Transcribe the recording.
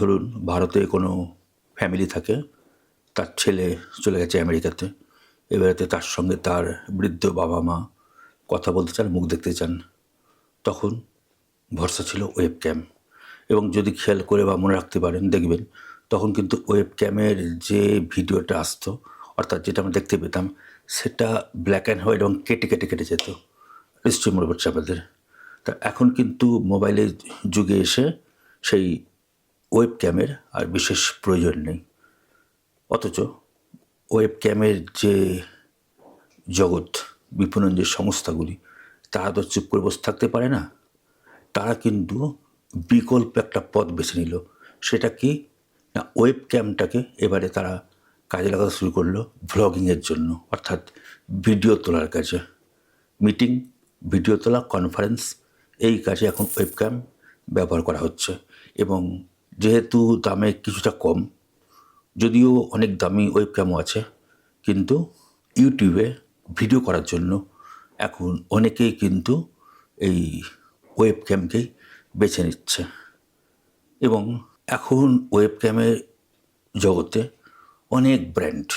ধরুন ভারতে কোনো ফ্যামিলি থাকে, তার ছেলে চলে গেছে আমেরিকাতে, এবারেতে তার সঙ্গে তার বৃদ্ধ বাবা মা কথা বলতে চান, মুখ দেখতে চান, তখন ভরসা ছিল ওয়েব ক্যাম। এবং যদি খেয়াল করে বা মনে রাখতে পারেন দেখবেন, তখন কিন্তু ওয়েব ক্যামের যে ভিডিওটা আসতো, অর্থাৎ যেটা আমরা দেখতে পেতাম, সেটা ব্ল্যাক অ্যান্ড হোয়াইট এবং কেটে কেটে কেটে যেত, নিশ্চয়ই মনে পড়ছে আপনাদের। তা এখন কিন্তু মোবাইলের যুগে এসে সেই ওয়েব ক্যামের আর বিশেষ প্রয়োজন নেই। অথচ ওয়েব ক্যামের যে জগৎ, বিপণন যে সংস্থাগুলি, তারা তো চুপ করে বসে থাকতে পারে না। তারা কিন্তু বিকল্প একটা পথ বেছে নিল। সেটা কি না, ওয়েব ক্যামটাকে এবারে তারা কাজে লাগাতে শুরু করলো ভ্লগিংয়ের জন্য, অর্থাৎ ভিডিও তোলার কাজে। মিটিং, ভিডিও তোলা, কনফারেন্স, এই কাজে এখন ওয়েব ক্যাম ব্যবহার করা হচ্ছে। এবং যেহেতু দামে কিছুটা কম, যদিও অনেক দামি ওয়েব ক্যামও আছে, কিন্তু ইউটিউবে ভিডিও করার জন্য এখন অনেকেই কিন্তু এই ওয়েব ক্যামকেই বেছে নিচ্ছে। এবং এখন ওয়েব ক্যামের জগতে অনেক ব্র্যান্ড